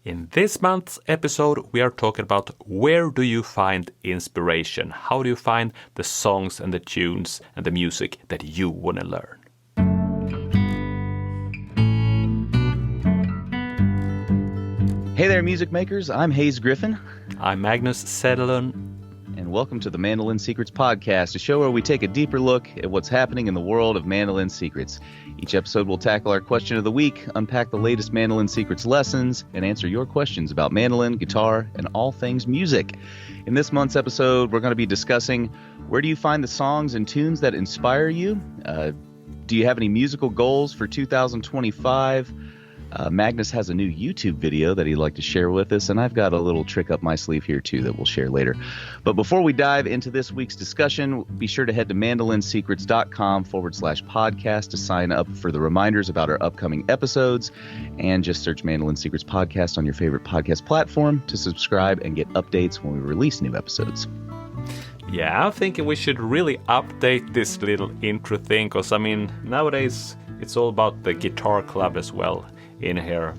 In this month's episode, we are talking about where do you find inspiration? How do you find the songs and the tunes and the music that you want to learn? Hey there, music makers. I'm Griffin. I'm Magnus Zetterlund. And welcome to the Mandolin Secrets podcast, a show where we take a deeper look at what's happening in the world of mandolin secrets. Each episode will tackle our question of the week, unpack the latest mandolin secrets lessons, and answer your questions about mandolin, guitar, and all things music. In this month's episode, we're going to be discussing where do you find the songs and tunes that inspire you? Do you have any musical goals for 2025? Magnus has a new YouTube video that he'd like to share with us, and I've got a little trick up my sleeve here, too, that we'll share later. But before we dive into this week's discussion, be sure to head to mandolinsecrets.com/podcast to sign up for the reminders about our upcoming episodes, and just search Mandolin Secrets Podcast on your favorite podcast platform to subscribe and get updates when we release new episodes. Yeah, I'm thinking we should really update this little intro thing, because, nowadays it's all about the guitar club as well in here.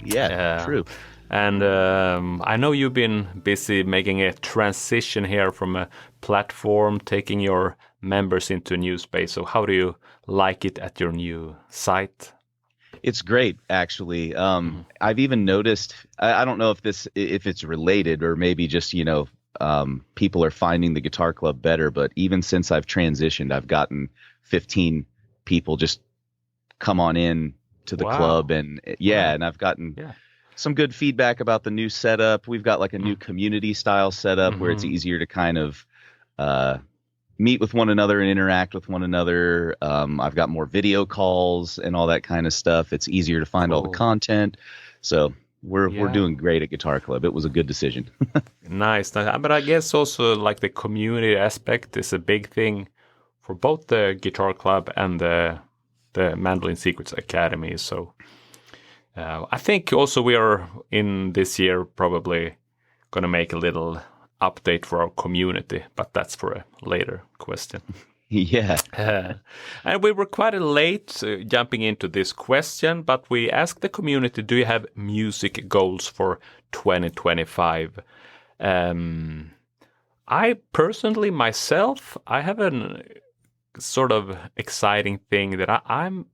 Yeah, true. And I know you've been busy making a transition here from a platform, taking your members into a new space. So how do you like it at your new site? It's great, actually. I've even noticed, I don't know if it's related or maybe just, people are finding the guitar club better, but even since I've transitioned, I've gotten 15 people just come on in to the club, and and I've gotten some good feedback about the new setup. We've got like a new community style setup where it's easier to kind of meet with one another and interact with one another. I've got more video calls and all that kind of stuff. It's easier to find all the content. So we're doing great at Guitar Club. It was a good decision. Nice. But I guess also like the community aspect is a big thing for both the Guitar Club and the Mandolin Secrets Academy. So I think also we are in this year probably going to make a little update for our community, but that's for a later question. Yeah. And we were quite late jumping into this question, but we asked the community, do you have music goals for 2025? I personally, myself, I have an sort of exciting thing that I'm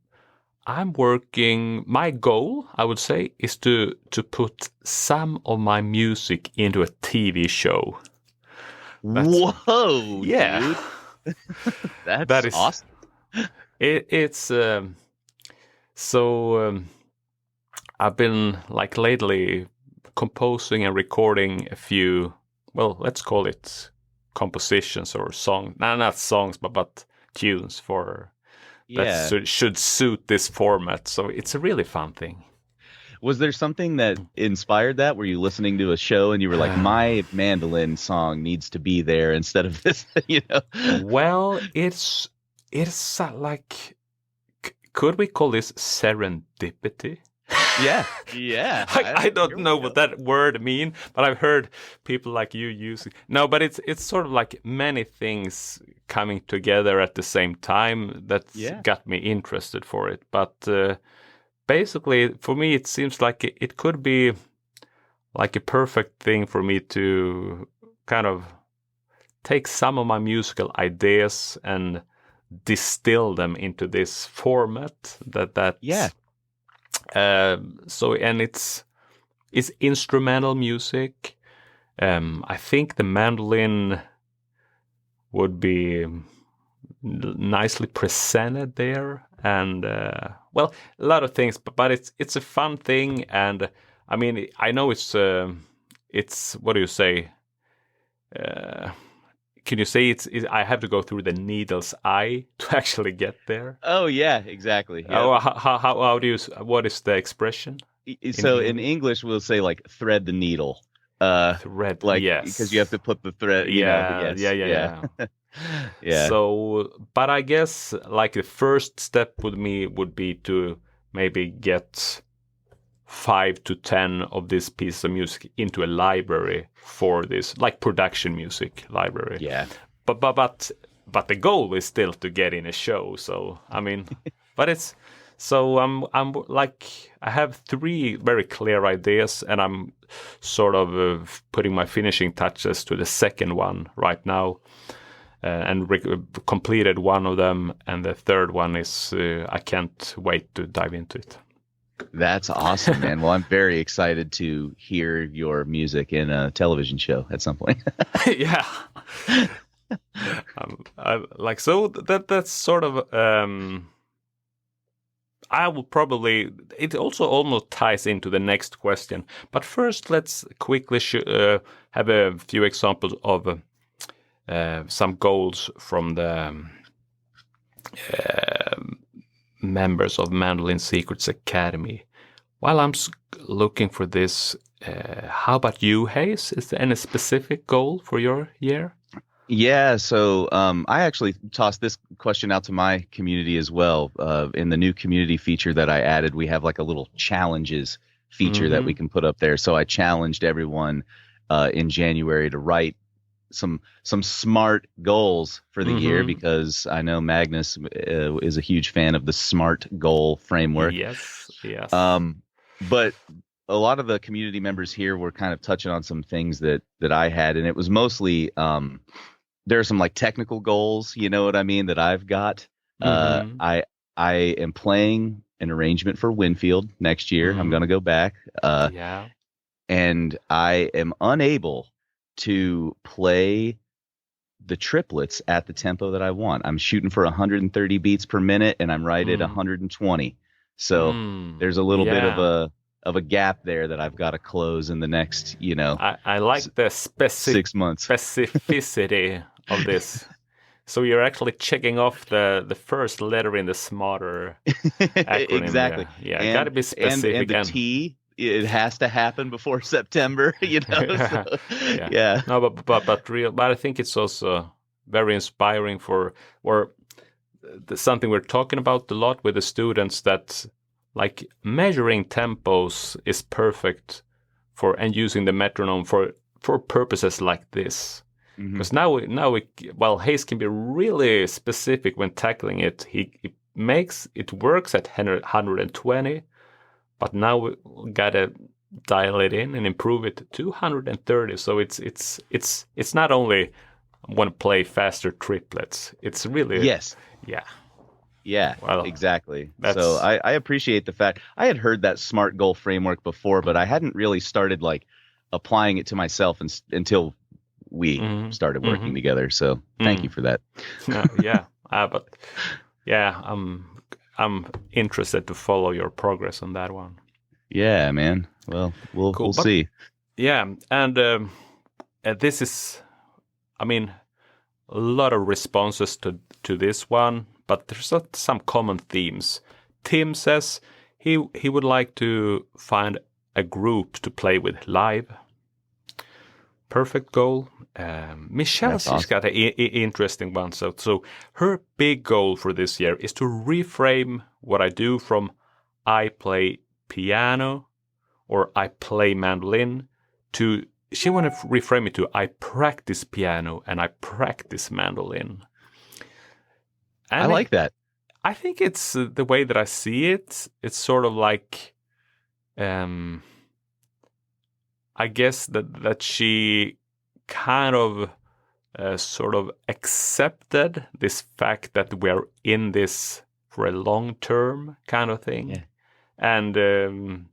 working. My goal, I would say, is to put some of my music into a TV show. Whoa, yeah, dude. That is awesome. It's I've been like lately composing and recording a few. Well, let's call it compositions or songs. No, not songs, but tunes for that should suit this format. So it's a really fun thing. Was there something that inspired that? Were you listening to a show and you were like, my mandolin song needs to be there instead of this, Well, it's like, could we call this serendipity? Yeah. I don't know what that word means, but I've heard people like you use it. No, but it's sort of like many things coming together at the same time that got me interested for it. But basically, for me, it seems like it could be like a perfect thing for me to kind of take some of my musical ideas and distill them into this format and it's instrumental music. I think the mandolin would be nicely presented there, and a lot of things. But it's a fun thing, and I mean, I know it's what do you say? Can you say I have to go through the needle's eye to actually get there? Oh yeah, exactly. Yeah. Oh, how do you? What is the expression? So in English, we'll say like thread the needle. Thread, like yes, because you have to put the thread. Yeah. Yeah. So, but I guess like the first step would be to maybe get 5 to 10 of this piece of music into a library for this, like production music library. Yeah. But the goal is still to get in a show. So I mean, but it's So I'm like, I have 3 very clear ideas, and I'm sort of putting my finishing touches to the second one right now, and completed one of them, and the third one is I can't wait to dive into it. That's awesome, man. Well, I'm very excited to hear your music in a television show at some point. Yeah. So that's sort of I will probably, it also almost ties into the next question, but first let's quickly have a few examples of some goals from the members of Mandolin Secrets Academy. While I'm looking for this, how about you, Hayes? Is there any specific goal for your year? Yeah, so I actually tossed this question out to my community as well. In the new community feature that I added, we have like a little challenges feature that we can put up there. So I challenged everyone in January to write some smart goals for the year, because I know Magnus is a huge fan of the SMART goal framework. Yes. But a lot of the community members here were kind of touching on some things that I had, and it was mostly there are some like technical goals, you know what I mean, that I've got. I am playing an arrangement for Winfield next year. I'm going to go back. And I am unable to play the triplets at the tempo that I want. I'm shooting for 130 beats per minute, and I'm right at 120. So there's a little bit of a gap there that I've got to close in the next, I like the 6 months specificity of this. So you're actually checking off the first letter in the smarter acronym. Exactly. Yeah, got to be specific. And the T, it has to happen before September, So, yeah. No, but I think it's also very inspiring something we're talking about a lot with the students, that like measuring tempos is perfect and using the metronome for purposes like this. Because now Hayes can be really specific when tackling it. He makes it works at 120, but now we gotta dial it in and improve it to 230. So it's not only want to play faster triplets. It's really Yeah, well, exactly. So I appreciate the fact I had heard that SMART goal framework before, but I hadn't really started like applying it to myself until we started working together. So thank you for that. I'm interested to follow your progress on that one. Yeah, man. Well, we'll see. Yeah, and this is, I mean, a lot of responses to this one, but there's some common themes. Tim says he would like to find a group to play with live. Perfect goal. Michelle, she's got an interesting one. So her big goal for this year is to reframe what I do from I play piano or I play mandolin to, she want to reframe it to I practice piano and I practice mandolin. And I like that. I think it's the way that I see it. It's sort of like, I guess that she kind of sort of accepted this fact that we're in this for a long term kind of thing. Yeah. And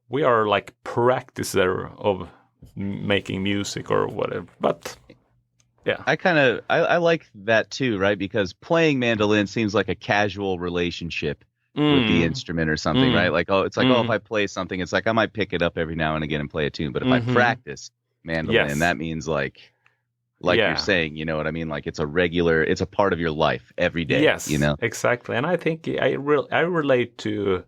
we are like practicer of making music or whatever. But yeah, I like that too, right? Because playing mandolin seems like a casual relationship with the instrument or something, right? Like, if I play something, it's like I might pick it up every now and again and play a tune. But if I practice mandolin, that means like you're saying, you know what I mean? Like it's a part of your life every day. Yes, you know? Exactly. And I think I relate to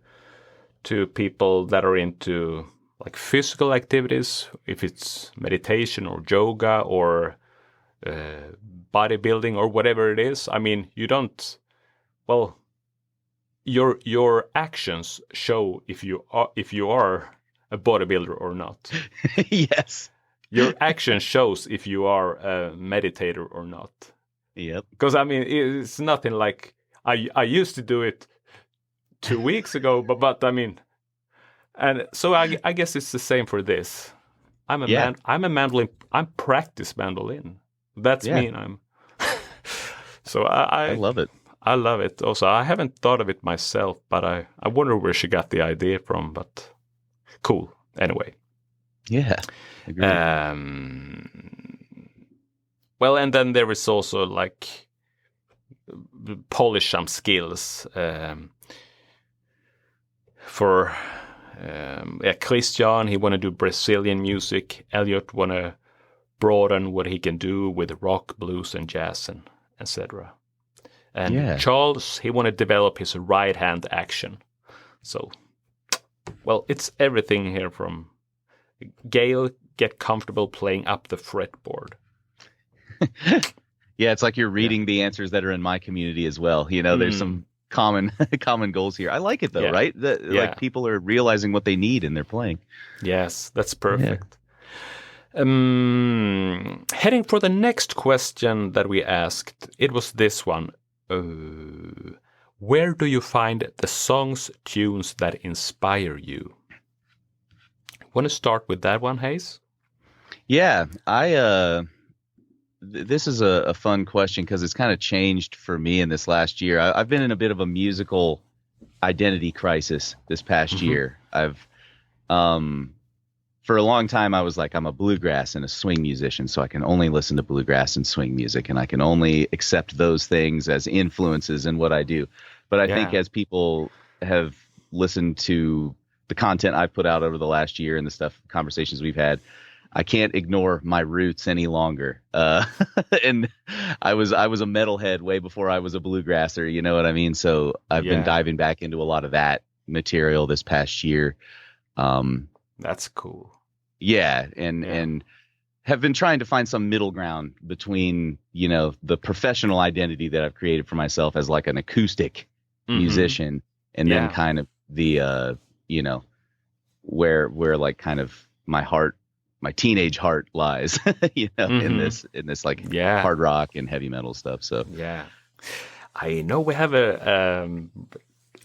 people that are into like physical activities, if it's meditation or yoga or bodybuilding or whatever it is. I mean, you don't, well, your actions show if you are a bodybuilder or not. Yes. Your action shows if you are a meditator or not. Yep. Because I mean, it's nothing like I used to do it 2 weeks ago, but I mean, and so I guess it's the same for this. I'm a mandolin. I'm practice mandolin. That's me. I'm. So I love it. I love it. Also, I haven't thought of it myself, but I wonder where she got the idea from. But cool. Anyway. Yeah. Agreed. Well, and then there is also like polish some skills for Christian. He want to do Brazilian music. Elliot want to broaden what he can do with rock, blues, and jazz, and etc. And Charles, he want to develop his right hand action. So, well, it's everything here from Gail, get comfortable playing up the fretboard. Yeah, it's like you're reading the answers that are in my community as well. You know, there's some common goals here. I like it though, right? Like people are realizing what they need and they're playing. Yes, that's perfect. Heading for the next question that we asked, it was this one. Where do you find the songs, tunes that inspire you? Want to start with that one, Hayes? Yeah, this is a fun question because it's kind of changed for me in this last year. I've been in a bit of a musical identity crisis this past year. I've, for a long time, I was like, I'm a bluegrass and a swing musician, so I can only listen to bluegrass and swing music, and I can only accept those things as influences in what I do. But I think as people have listened to the content I've put out over the last year and the conversations we've had, I can't ignore my roots any longer. And I was a metalhead way before I was a bluegrasser, you know what I mean? So I've been diving back into a lot of that material this past year. That's cool. Yeah, and have been trying to find some middle ground between, you know, the professional identity that I've created for myself as like an acoustic musician, and then kind of the you know, where like kind of my teenage heart lies, you know, in this like hard rock and heavy metal stuff. So I know we have a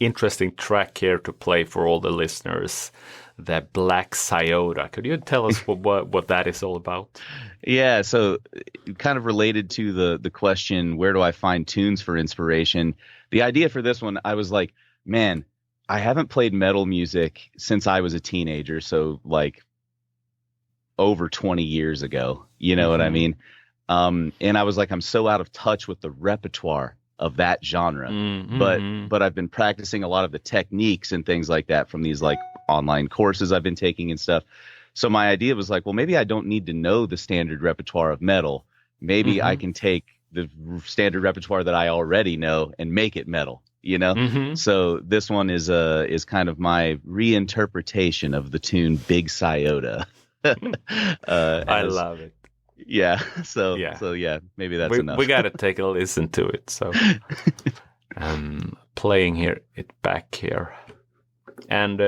interesting track here to play for all the listeners. The Big Sciota. Could you tell us what that is all about? Yeah, so kind of related to the question, where do I find tunes for inspiration? The idea for this one, I was like, man, I haven't played metal music since I was a teenager, so like over 20 years ago, you know what I mean? And I was like, I'm so out of touch with the repertoire of that genre, but I've been practicing a lot of the techniques and things like that from these like online courses I've been taking and stuff. So my idea was like, well, maybe I don't need to know the standard repertoire of metal. Maybe I can take the standard repertoire that I already know and make it metal, you know? So this one is kind of my reinterpretation of the tune Big Sciota. I love it. Yeah. So maybe that's enough. We got to take a listen to it. So playing it back here. And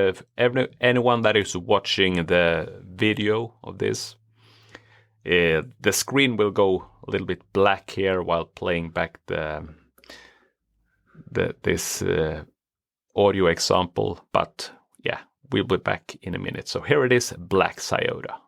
anyone that is watching the video of this, the screen will go a little bit black here while playing back this audio example. But yeah, we'll be back in a minute. So here it is, Big Sciota.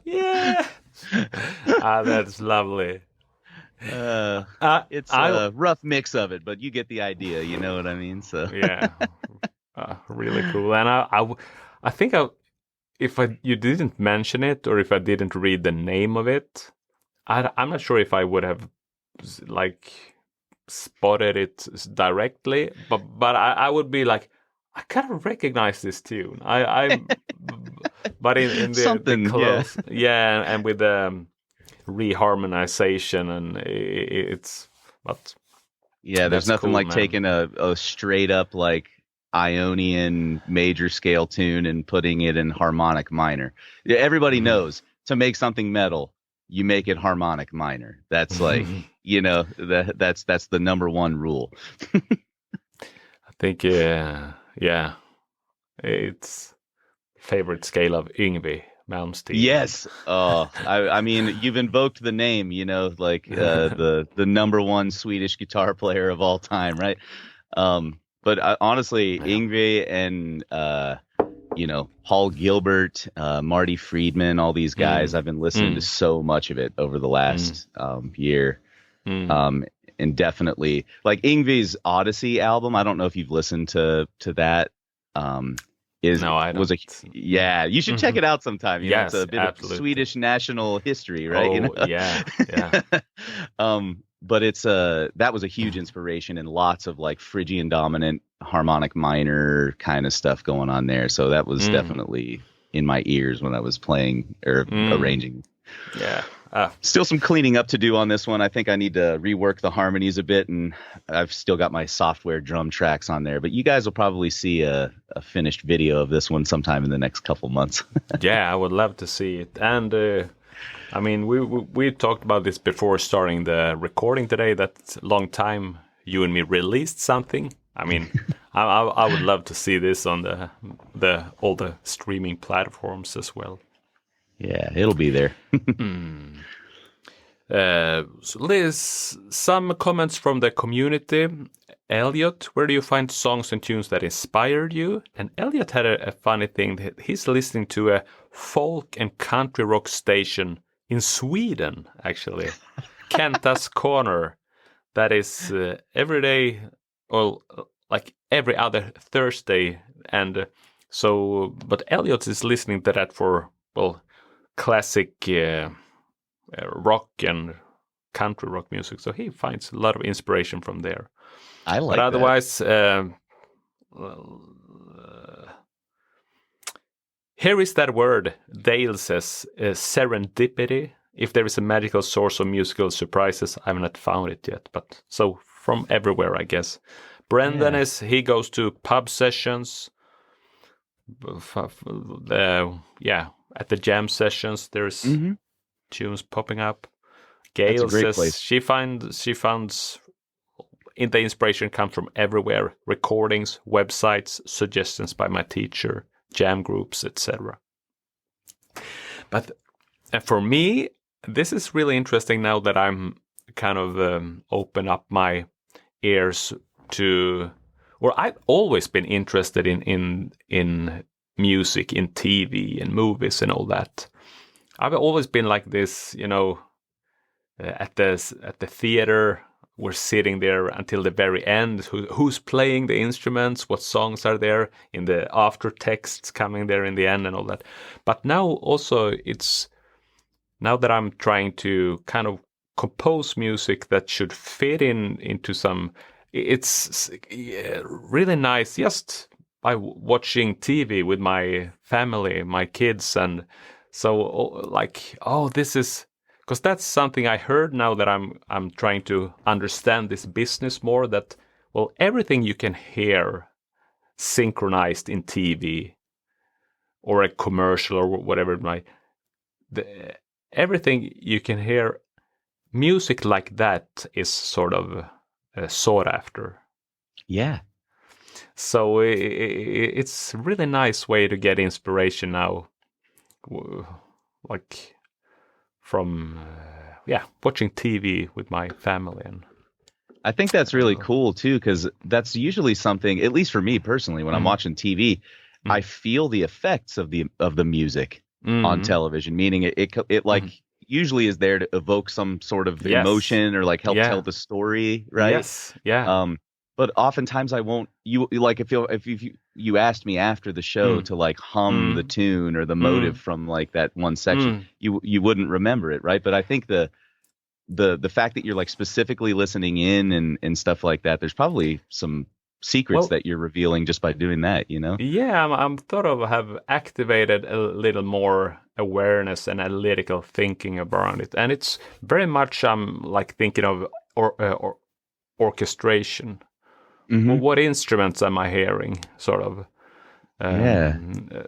Yeah. That's lovely. It's a rough mix of it, but you get the idea. You know what I mean? So Yeah, really cool. And I think if you didn't mention it, or if I didn't read the name of it, I'm not sure if I would have like spotted it directly, but I would be like, I kind of recognize this tune. But in the close, yeah, and with the reharmonization, and it's, but yeah, there's nothing cool, like man. taking a straight up like Ionian major scale tune and putting it in harmonic minor. Everybody knows to make something metal, you make it harmonic minor. That's like, you know, that's the number one rule. I think, yeah, it's favorite scale of Yngwie Malmsteen. Yes. I mean, you've invoked the name, you know, like the number one Swedish guitar player of all time, right? But honestly, Yngwie and you know, Paul Gilbert, Marty Friedman, all these guys, I've been listening to so much of it over the last year. And definitely like Yngwie's Odyssey album. I don't know if you've listened to that. No, I don't. Yeah, you should check it out sometime. You Yes, know, it's a bit absolutely. of Swedish national history, right? Oh, you know? yeah. But it's that was a huge inspiration and lots of like Phrygian dominant harmonic minor kind of stuff going on there. So that was definitely in my ears when I was playing or arranging. Yeah. Still some cleaning up to do on this one. I think I need to rework the harmonies a bit, and I've still got my software drum tracks on there. But you guys will probably see a finished video of this one sometime in the next couple months. Yeah, I would love to see it. And I mean, we talked about this before starting the recording today. That long time you and me released something. I mean, I would love to see this on all the streaming platforms as well. Yeah, it'll be there. So Liz, some comments from the community. Elliot, where do you find songs and tunes that inspired you? And Elliot had a funny thing that he's listening to a folk and country rock station in Sweden, actually. Kenta's Corner. That is every day, or like every other Thursday. And but Elliot is listening to that for, well, classic rock and country rock music, so he finds a lot of inspiration from there. I like but otherwise, here is that word Dale says, serendipity. If there is a magical source of musical surprises, I've not found it yet, but so from everywhere, I guess. Brendan he goes to pub sessions. At the jam sessions, there's tunes popping up. Gail says place. she finds in the inspiration comes from everywhere: recordings, websites, suggestions by my teacher, jam groups, etc. But for me, this is really interesting now that I'm kind of open up my ears to. Or I've always been interested in music, in TV and movies and all that. I've always been like this, you know, at the theater, we're sitting there until the very end. Who's playing the instruments? What songs are there? In the after texts coming there in the end and all that. But now also now that I'm trying to kind of compose music that should fit into some. It's really nice just by watching TV with my family, my kids, and so like, this is because that's something I heard now that I'm trying to understand this business more. That everything you can hear synchronized in TV or a commercial or whatever it might, everything you can hear, music like that is sort of sought after. Yeah. So it's a really nice way to get inspiration now, like from watching TV with my family. And I think that's really cool too, because that's usually something, at least for me personally, when I'm watching TV, I feel the effects of the music. on television, meaning it like usually is there to evoke some sort of emotion or like help tell the story, right? Yes, yeah. But oftentimes I won't. You like if you asked me after the show to like hum the tune or the motive from like that one section, you wouldn't remember it, right? But I think the fact that you're like specifically listening in and stuff like that, there's probably some secrets that you're revealing just by doing that, you know? Yeah, I'm thought of have activated a little more awareness and analytical thinking around it, and it's very much I'm like thinking of orchestration. Well, what instruments am I hearing? Sort of.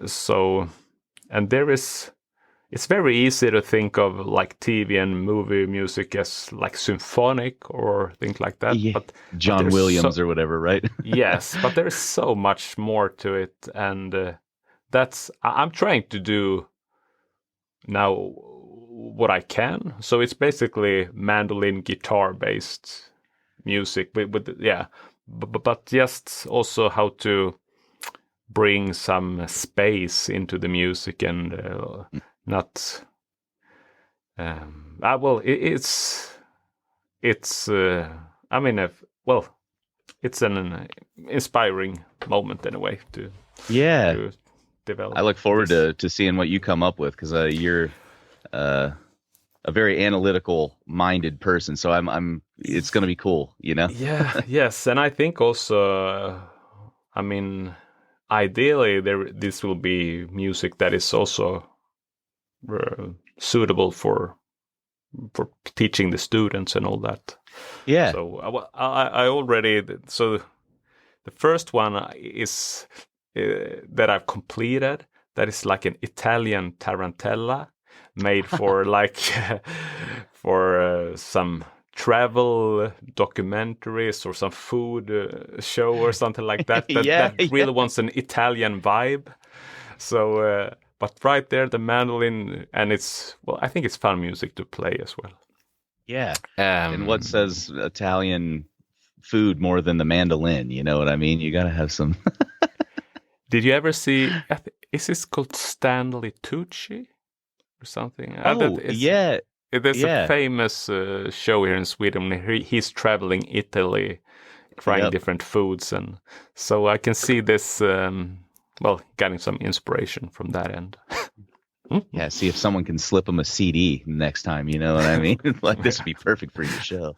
So, and it's very easy to think of like TV and movie music as like symphonic or things like that. Yeah. But John Williams or whatever, right? Yes, but there's so much more to it, and I'm trying to do now what I can. So it's basically mandolin guitar based music with but just also how to bring some space into the music and not it's I mean it's an inspiring moment in a way to develop. I look forward to seeing what you come up with, because you're a very analytical minded person, so I'm it's going to be cool, you know? Yes, and I think also I mean ideally this will be music that is also suitable for teaching the students and all that. Yeah. So I already the first one is that I've completed. That is like an Italian tarantella made for like for some travel documentaries or some food show or something like that. That really wants an Italian vibe. So, but right there, the mandolin, and I think it's fun music to play as well. Yeah. And what says Italian food more than the mandolin? You know what I mean? You got to have some. Did you ever see? Is this called Stanley Tucci or something? Yeah. There's a famous show here in Sweden. He's traveling Italy, trying different foods, and so I can see this. Getting some inspiration from that end. Yeah, see if someone can slip them a CD next time. You know what I mean? Like this would be perfect for your show.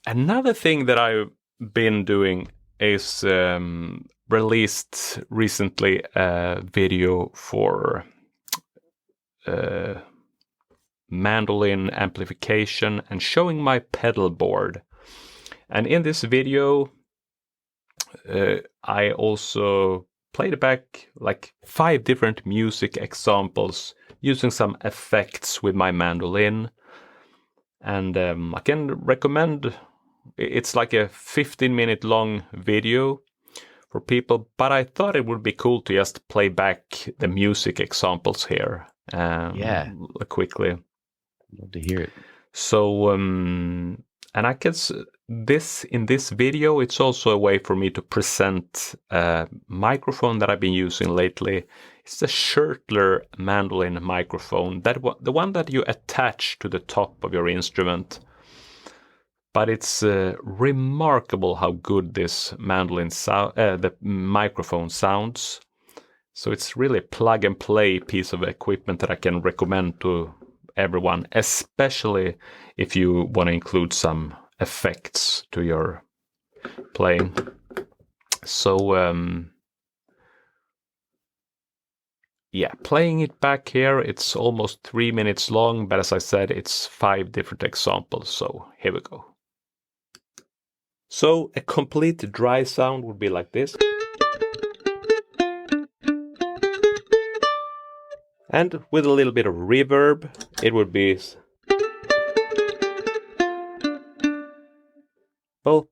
Another thing that I've been doing is released recently a video for mandolin amplification and showing my pedal board. And in this video, I also played back like 5 different music examples using some effects with my mandolin. And I can recommend, it's like a 15-minute long video for people, but I thought it would be cool to just play back the music examples here quickly. Love to hear it. So, and I guess in this video, it's also a way for me to present a microphone that I've been using lately. It's the Schertler mandolin microphone, the one that you attach to the top of your instrument. But it's remarkable how good this the microphone sounds. So it's really a plug and play piece of equipment that I can recommend to everyone, especially if you want to include some effects to your playing. So playing it back here, it's almost 3 minutes long, but as I said, it's 5 different examples, so here we go. So a complete dry sound would be like this. And with a little bit of reverb, it would be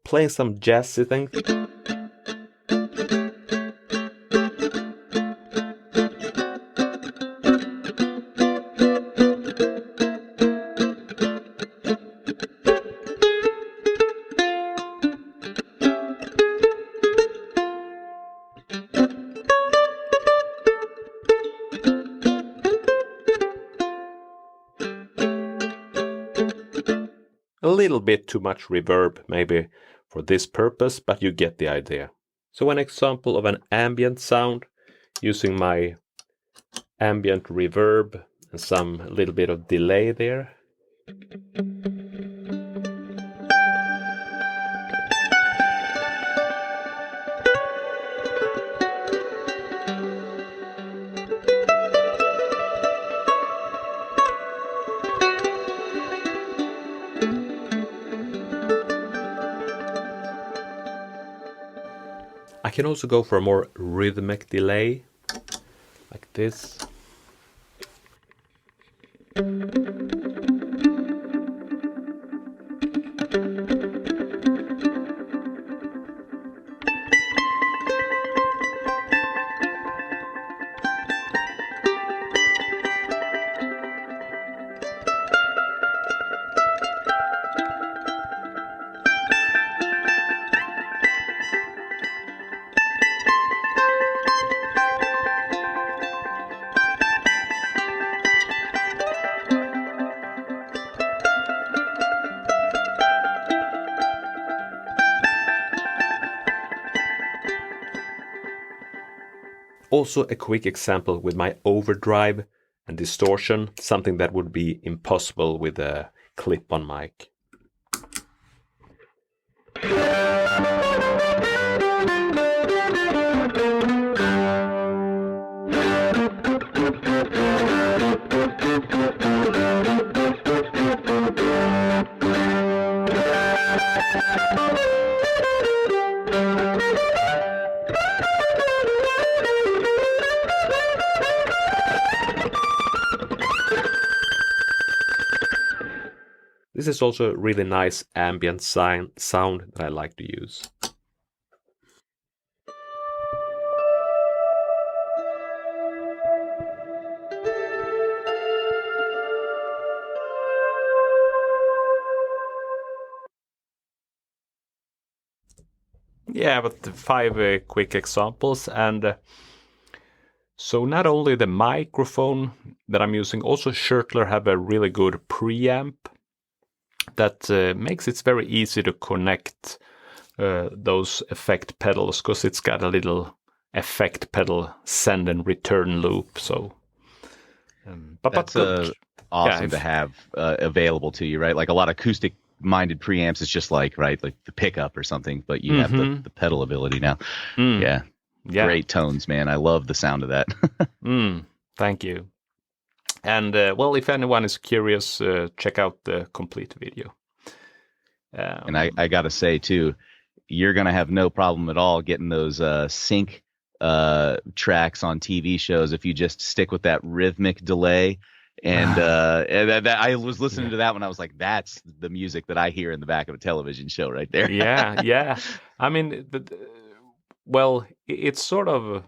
playing some jazzy things. a little bit too much reverb maybe for this purpose, but you get the idea. So an example of an ambient sound using my ambient reverb and some little bit of delay there. I can also go for a more rhythmic delay, like this. Also a quick example with my overdrive and distortion, something that would be impossible with a clip-on mic. This is also a really nice ambient sound that I like to use. Yeah, but 5 quick examples. And so not only the microphone that I'm using, also Schertler have a really good preamp that makes it very easy to connect those effect pedals, because it's got a little effect pedal send and return loop. So that's awesome to have available to you, right? Like a lot of acoustic minded preamps, it's just like the pickup or something, but you have the pedal ability now. Yeah, great tones, man. I love the sound of that. Thank you. And well, if anyone is curious, check out the complete video. And I gotta say too, you're gonna have no problem at all getting those sync tracks on TV shows if you just stick with that rhythmic delay. And I was listening to that when I was like, that's the music that I hear in the back of a television show right there. Yeah. I mean, well, it's sort of,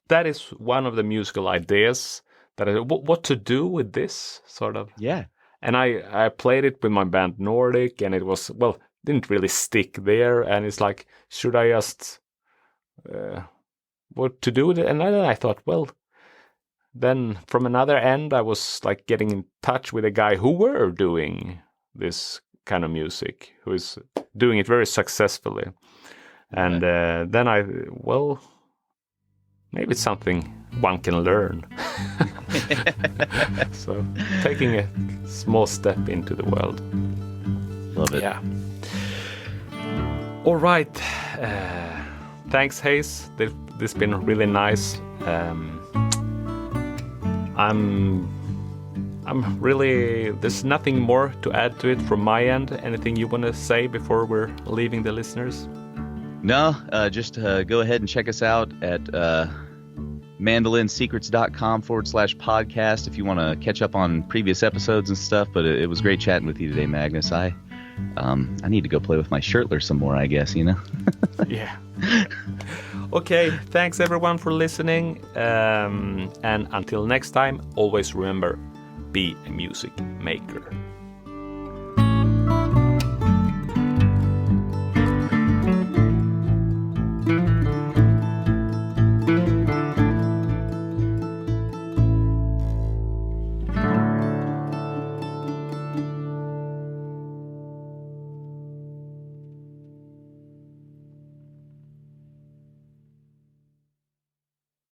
that is one of the musical ideas that what to do with this sort of. Yeah. And I played it with my band Nordic, and it was, well, didn't really stick there. And it's like, should I just, what to do with it? And then I thought, well, then from another end, I was like getting in touch with a guy who were doing this kind of music, who is doing it very successfully. And then well, maybe it's something one can learn. So taking a small step into the world. Love it. Yeah. All right. Thanks, Hayes. This has been really nice. I'm really, there's nothing more to add to it from my end. Anything you want to say before we're leaving the listeners? No, just go ahead and check us out at mandolinsecrets.com/podcast if you want to catch up on previous episodes and stuff. But it was great chatting with you today, Magnus. I need to go play with my Schertler some more, I guess, you know? Yeah. Okay, thanks everyone for listening. And until next time, always remember, be a music maker.